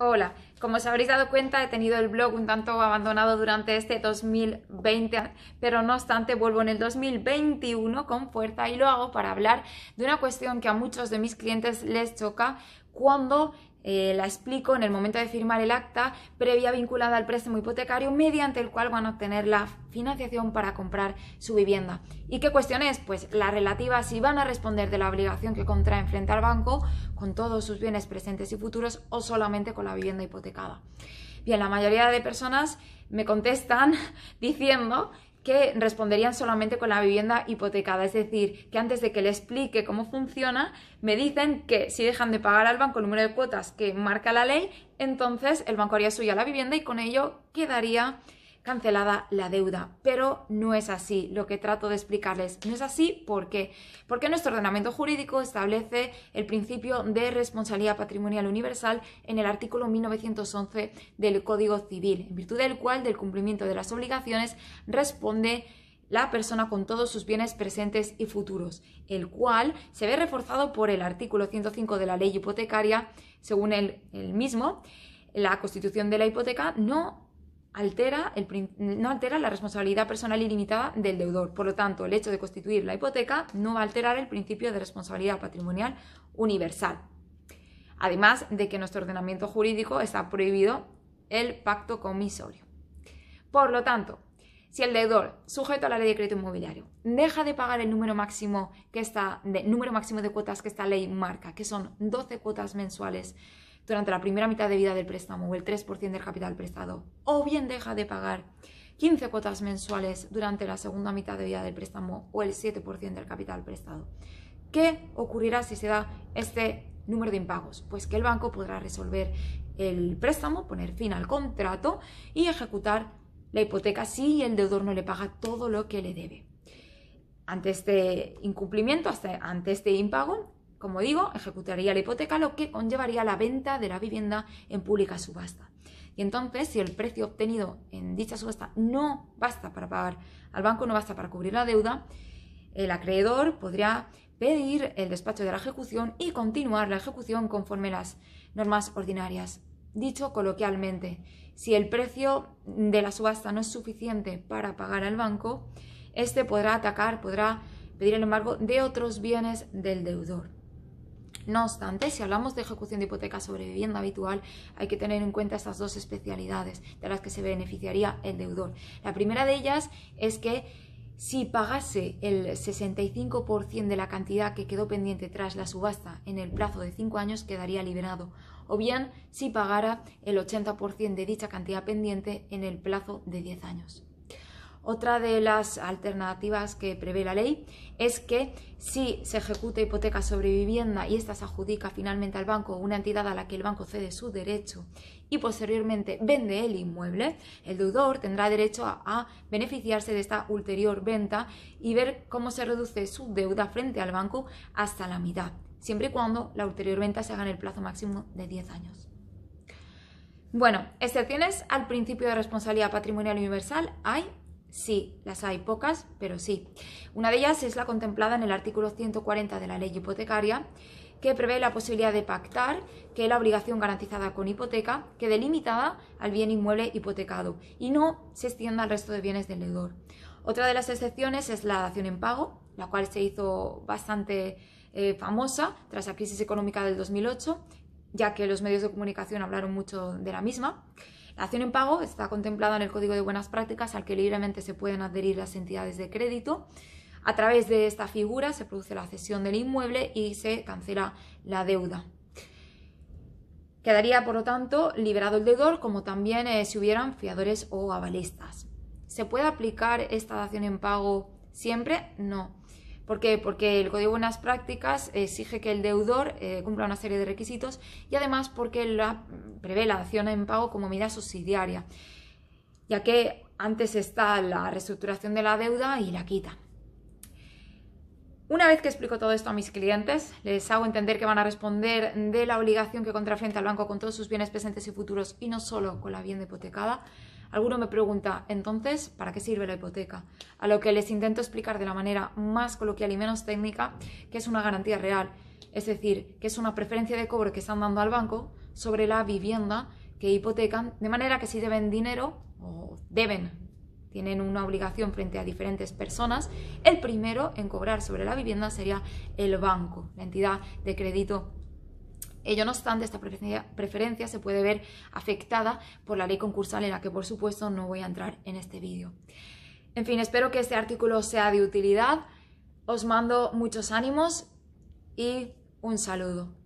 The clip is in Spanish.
Hola, como os habréis dado cuenta, he tenido el blog un tanto abandonado durante este 2020, pero no obstante vuelvo en el 2021 con fuerza y lo hago para hablar de una cuestión que a muchos de mis clientes les choca cuando la explico en el momento de firmar el acta previa vinculada al préstamo hipotecario mediante el cual van a obtener la financiación para comprar su vivienda. ¿Y qué cuestión es? Pues la relativa a si van a responder de la obligación que contraen frente al banco con todos sus bienes presentes y futuros o solamente con la vivienda hipotecada. Bien, la mayoría de personas me contestan diciendo que responderían solamente con la vivienda hipotecada, es decir, que antes de que le explique cómo funciona, me dicen que si dejan de pagar al banco el número de cuotas que marca la ley, entonces el banco haría suya la vivienda y con ello quedaría cancelada la deuda. Pero no es así, lo que trato de explicarles. No es así, ¿por qué? Porque nuestro ordenamiento jurídico establece el principio de responsabilidad patrimonial universal en el artículo 1911 del Código Civil, en virtud del cual del cumplimiento de las obligaciones responde la persona con todos sus bienes presentes y futuros, el cual se ve reforzado por el artículo 105 de la ley hipotecaria. Según el mismo, la constitución de la hipoteca no altera la responsabilidad personal ilimitada del deudor. Por lo tanto, el hecho de constituir la hipoteca no va a alterar el principio de responsabilidad patrimonial universal. Además de que en nuestro ordenamiento jurídico está prohibido el pacto comisorio. Por lo tanto, si el deudor, sujeto a la ley de crédito inmobiliario, deja de pagar el número máximo de cuotas que esta ley marca, que son 12 cuotas mensuales durante la primera mitad de vida del préstamo o el 3% del capital prestado, o bien deja de pagar 15 cuotas mensuales durante la segunda mitad de vida del préstamo o el 7% del capital prestado. ¿Qué ocurrirá si se da este número de impagos? Pues que el banco podrá resolver el préstamo, poner fin al contrato y ejecutar la hipoteca si el deudor no le paga todo lo que le debe. Ante este incumplimiento, ante este impago, como digo, ejecutaría la hipoteca, lo que conllevaría la venta de la vivienda en pública subasta. Y entonces, si el precio obtenido en dicha subasta no basta para pagar al banco, no basta para cubrir la deuda, el acreedor podría pedir el despacho de la ejecución y continuar la ejecución conforme las normas ordinarias. Dicho coloquialmente, si el precio de la subasta no es suficiente para pagar al banco, este podrá pedir el embargo de otros bienes del deudor. No obstante, si hablamos de ejecución de hipoteca sobre vivienda habitual, hay que tener en cuenta estas dos especialidades de las que se beneficiaría el deudor. La primera de ellas es que si pagase el 65% de la cantidad que quedó pendiente tras la subasta en el plazo de 5 años, quedaría liberado. O bien, si pagara el 80% de dicha cantidad pendiente en el plazo de 10 años. Otra de las alternativas que prevé la ley es que si se ejecuta hipoteca sobre vivienda y ésta se adjudica finalmente al banco o una entidad a la que el banco cede su derecho y posteriormente vende el inmueble, el deudor tendrá derecho a beneficiarse de esta ulterior venta y ver cómo se reduce su deuda frente al banco hasta la mitad, siempre y cuando la ulterior venta se haga en el plazo máximo de 10 años. Bueno, excepciones al principio de responsabilidad patrimonial universal hay. Sí, las hay pocas, pero sí. Una de ellas es la contemplada en el artículo 140 de la ley hipotecaria, que prevé la posibilidad de pactar que la obligación garantizada con hipoteca quede limitada al bien inmueble hipotecado y no se extienda al resto de bienes del deudor. Otra de las excepciones es la dación en pago, la cual se hizo bastante famosa tras la crisis económica del 2008, ya que los medios de comunicación hablaron mucho de la misma. La dación en pago está contemplada en el Código de Buenas Prácticas al que libremente se pueden adherir las entidades de crédito. A través de esta figura se produce la cesión del inmueble y se cancela la deuda. Quedaría, por lo tanto, liberado el deudor, como también si hubieran fiadores o avalistas. ¿Se puede aplicar esta dación en pago siempre? No. ¿Por qué? Porque el Código de Buenas Prácticas exige que el deudor cumpla una serie de requisitos y además porque prevé la dación en pago como medida subsidiaria, ya que antes está la reestructuración de la deuda y la quitan. Una vez que explico todo esto a mis clientes, les hago entender que van a responder de la obligación que contrae frente al banco con todos sus bienes presentes y futuros y no solo con la vivienda hipotecada. Alguno me pregunta, entonces, ¿para qué sirve la hipoteca? A lo que les intento explicar de la manera más coloquial y menos técnica que es una garantía real, es decir, que es una preferencia de cobro que están dando al banco sobre la vivienda que hipotecan, de manera que si deben dinero o tienen una obligación frente a diferentes personas, el primero en cobrar sobre la vivienda sería el banco, la entidad de crédito. Ello no obstante, esta preferencia se puede ver afectada por la ley concursal, en la que por supuesto no voy a entrar en este vídeo. En fin, espero que este artículo sea de utilidad. Os mando muchos ánimos y un saludo.